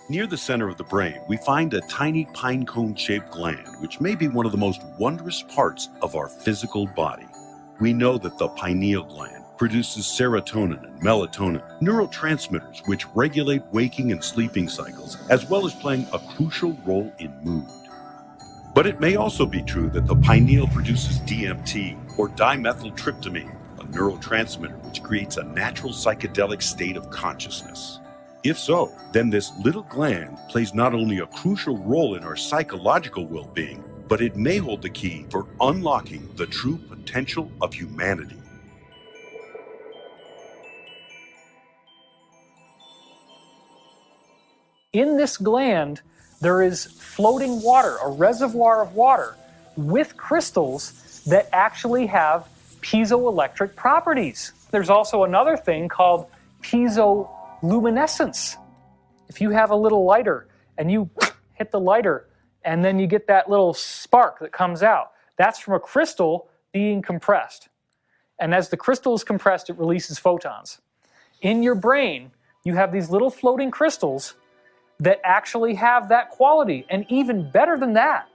Near the center of the brain, we find a tiny pine cone-shaped gland, which may be one of the most wondrous parts of our physical body. We know that the pineal gland produces serotonin and melatonin, neurotransmitters which regulate waking and sleeping cycles, as well as playing a crucial role in mood. But it may also be true that the pineal produces DMT, or dimethyltryptamine, a neurotransmitter which creates a natural psychedelic state of consciousness. If so, then this little gland plays not only a crucial role in our psychological well-being, but it may hold the key for unlocking the true potential of humanity. In this gland, there is floating water, a reservoir of water, with crystals that actually have piezoelectric properties. There's also another thing called piezoluminescence. If you have a little lighter and you hit the lighter and then you get that little spark that comes out, that's from a crystal being compressed. And as the crystal is compressed, it releases photons. In your brain, you have these little floating crystals that actually have that quality. And even better than that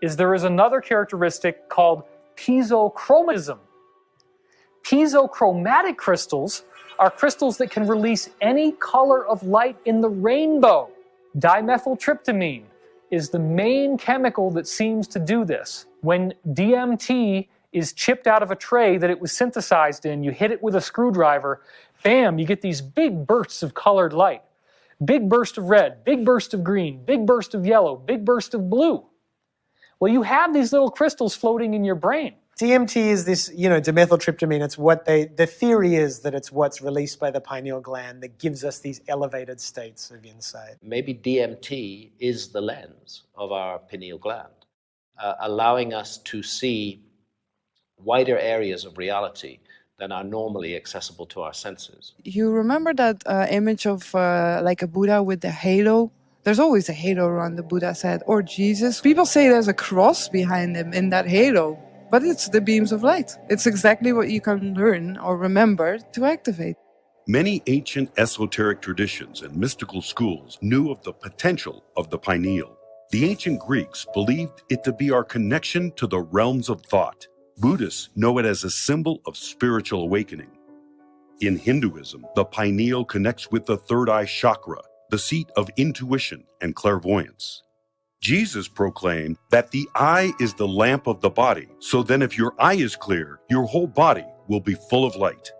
is there is another characteristic called piezochromism. Piezochromatic crystals are crystals that can release any color of light in the rainbow. Dimethyltryptamine is the main chemical that seems to do this. When DMT is chipped out of a tray that it was synthesized in, you hit it with a screwdriver, bam, you get these big bursts of colored light. Big burst of red, big burst of green, big burst of yellow, big burst of blue. Well, you have these little crystals floating in your brain. DMT is this, dimethyltryptamine. It's what the theory is that it's what's released by the pineal gland that gives us these elevated states of insight. Maybe DMT is the lens of our pineal gland, allowing us to see wider areas of reality than are normally accessible to our senses. You remember that image of like a Buddha with the halo? There's always a halo around the Buddha's head, or Jesus. People say there's a cross behind him in that halo, but it's the beams of light. It's exactly what you can learn or remember to activate. Many ancient esoteric traditions and mystical schools knew of the potential of the pineal. The ancient Greeks believed it to be our connection to the realms of thought. Buddhists know it as a symbol of spiritual awakening. In Hinduism, the pineal connects with the third eye chakra, the seat of intuition and clairvoyance. Jesus proclaimed that the eye is the lamp of the body, so then if your eye is clear, your whole body will be full of light.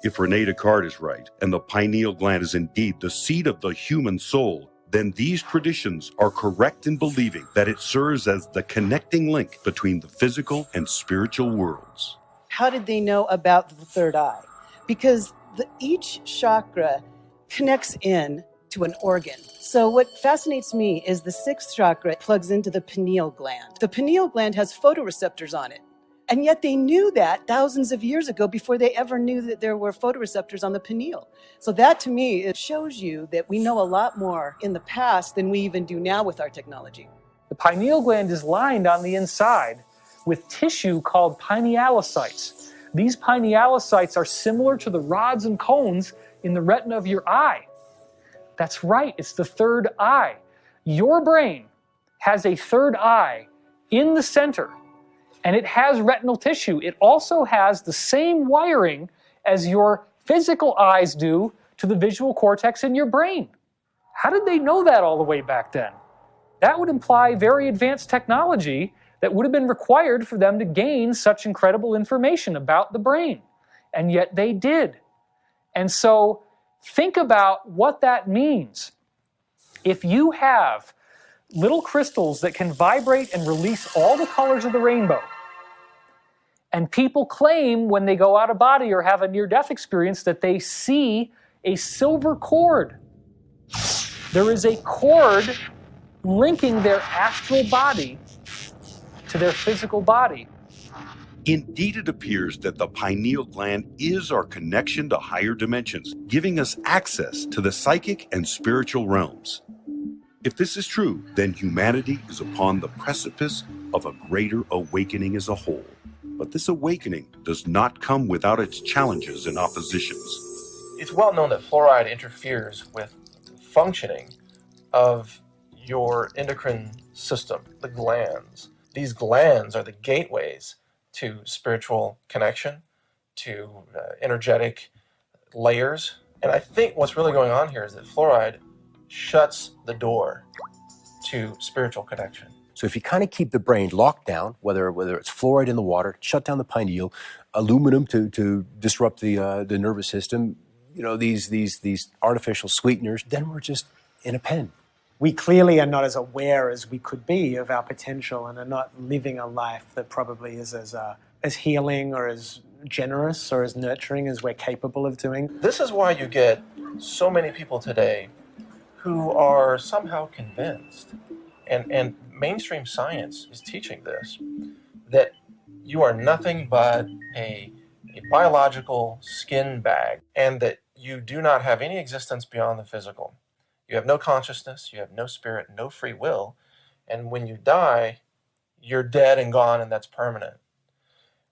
If Rene Descartes is right, and the pineal gland is indeed the seat of the human soul, then these traditions are correct in believing that it serves as the connecting link between the physical and spiritual worlds. How did they know about the third eye? Because each chakra connects in to an organ. So what fascinates me is the sixth chakra plugs into the pineal gland. The pineal gland has photoreceptors on it. And yet they knew that thousands of years ago before they ever knew that there were photoreceptors on the pineal. So that to me, it shows you that we know a lot more in the past than we even do now with our technology. The pineal gland is lined on the inside with tissue called pinealocytes. These pinealocytes are similar to the rods and cones in the retina of your eye. That's right, it's the third eye. Your brain has a third eye in the center, and it has retinal tissue. It also has the same wiring as your physical eyes do to the visual cortex in your brain. How did they know that all the way back then? That would imply very advanced technology that would have been required for them to gain such incredible information about the brain. And yet they did. And so think about what that means. If you have little crystals that can vibrate and release all the colors of the rainbow, and people claim when they go out of body or have a near-death experience that they see a silver cord. There is a cord linking their astral body to their physical body. Indeed, it appears that the pineal gland is our connection to higher dimensions, giving us access to the psychic and spiritual realms. If this is true, then humanity is upon the precipice of a greater awakening as a whole. But this awakening does not come without its challenges and oppositions. It's well known that fluoride interferes with functioning of your endocrine system, the glands. These glands are the gateways to spiritual connection, to energetic layers. And I think what's really going on here is that fluoride shuts the door to spiritual connection. So if you kind of keep the brain locked down, whether it's fluoride in the water, shut down the pineal, aluminum to disrupt the nervous system, these artificial sweeteners, then we're just in a pen. We clearly are not as aware as we could be of our potential and are not living a life that probably is as healing or as generous or as nurturing as we're capable of doing. This is why you get so many people today who are somehow convinced, and mainstream science is teaching this, that you are nothing but a biological skin bag, and that you do not have any existence beyond the physical. You have no consciousness, you have no spirit, no free will, and when you die, you're dead and gone, and that's permanent.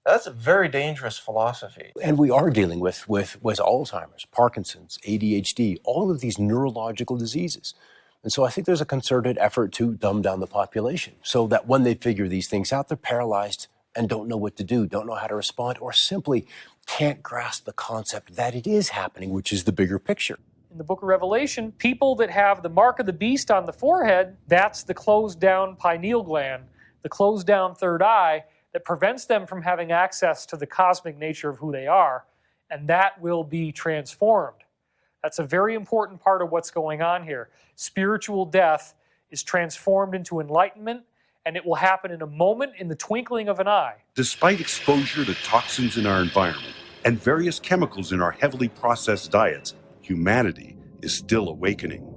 That's a very dangerous philosophy. And we are dealing with Alzheimer's, Parkinson's, ADHD, all of these neurological diseases. And so I think there's a concerted effort to dumb down the population so that when they figure these things out, they're paralyzed and don't know what to do, don't know how to respond, or simply can't grasp the concept that it is happening, which is the bigger picture. In the book of Revelation, people that have the mark of the beast on the forehead, that's the closed down pineal gland, the closed down third eye, that prevents them from having access to the cosmic nature of who they are, and that will be transformed. That's a very important part of what's going on here. Spiritual death is transformed into enlightenment, and it will happen in a moment, in the twinkling of an eye. Despite exposure to toxins in our environment and various chemicals in our heavily processed diets, humanity is still awakening.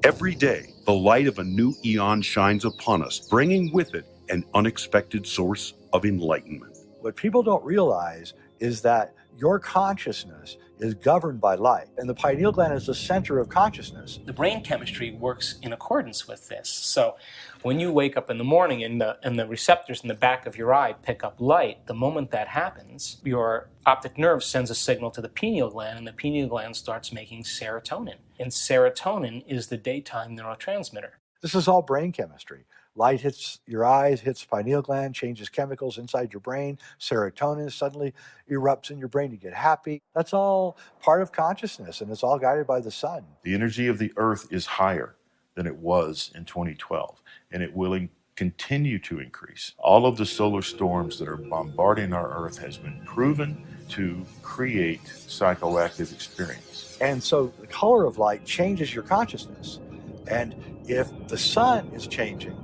Every day, the light of a new eon shines upon us, bringing with it an unexpected source of enlightenment. What people don't realize is that your consciousness is governed by light, and the pineal gland is the center of consciousness. The brain chemistry works in accordance with this. So when you wake up in the morning and the receptors in the back of your eye pick up light, the moment that happens, your optic nerve sends a signal to the pineal gland, and the pineal gland starts making serotonin. And serotonin is the daytime neurotransmitter. This is all brain chemistry. Light hits your eyes, hits pineal gland, changes chemicals inside your brain. Serotonin suddenly erupts in your brain. You get happy. That's all part of consciousness, and it's all guided by the sun. The energy of the Earth is higher than it was in 2012, and it will continue to increase. All of the solar storms that are bombarding our Earth has been proven to create psychoactive experience. And so the color of light changes your consciousness. And if the sun is changing,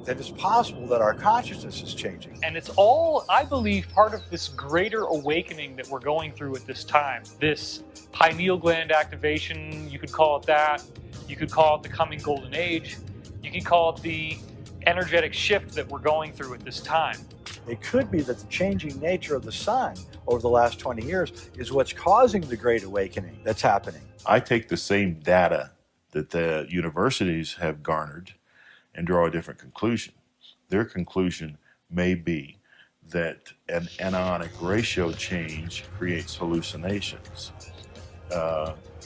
then it's possible that our consciousness is changing. And it's all, I believe, part of this greater awakening that we're going through at this time. This pineal gland activation, you could call it that. You could call it the coming golden age. You could call it the energetic shift that we're going through at this time. It could be that the changing nature of the sun over the last 20 years is what's causing the great awakening that's happening. I take the same data that the universities have garnered and draw a different conclusion. Their conclusion may be that an anionic ratio change creates hallucinations.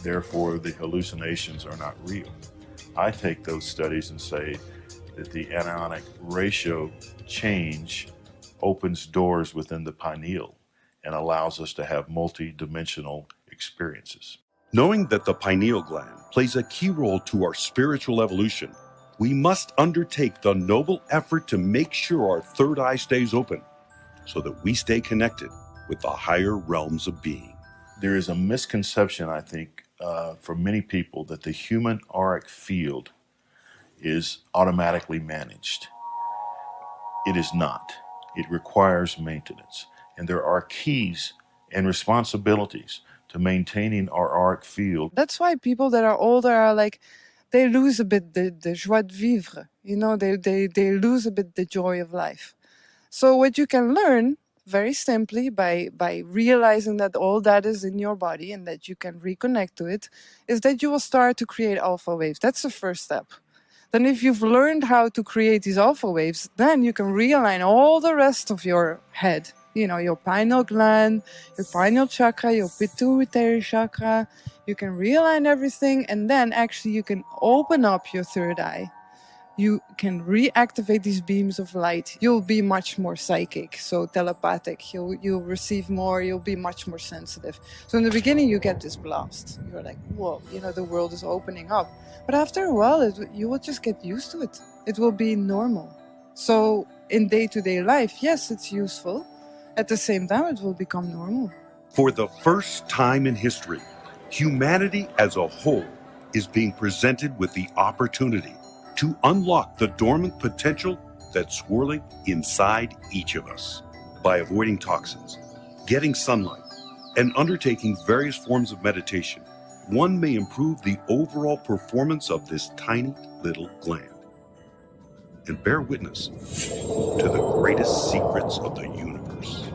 Therefore, the hallucinations are not real. I take those studies and say that the anionic ratio change opens doors within the pineal and allows us to have multi-dimensional experiences. Knowing that the pineal gland plays a key role to our spiritual evolution, we must undertake the noble effort to make sure our third eye stays open so that we stay connected with the higher realms of being. There is a misconception, I think, for many people that the human auric field is automatically managed. It is not. It requires maintenance. And there are keys and responsibilities to maintaining our auric field. That's why people that are older are like, they lose a bit the joie de vivre. You know, they lose a bit the joy of life. So what you can learn very simply by realizing that all that is in your body and that you can reconnect to it is that you will start to create alpha waves. That's the first step. Then if you've learned how to create these alpha waves, then you can realign all the rest of your head your pineal gland, your pineal chakra, your pituitary chakra. You can realign everything, and then actually you can open up your third eye. You can reactivate these beams of light. You'll be much more psychic, so telepathic. You'll receive more, you'll be much more sensitive. So in the beginning you get this blast. You're like, whoa, the world is opening up. But after a while, you will just get used to it. It will be normal. So in day-to-day life, yes, it's useful. At the same time, it will become normal. For the first time in history, humanity as a whole is being presented with the opportunity to unlock the dormant potential that's swirling inside each of us. By avoiding toxins, getting sunlight, and undertaking various forms of meditation, one may improve the overall performance of this tiny little gland and bear witness to the greatest secrets of the universe.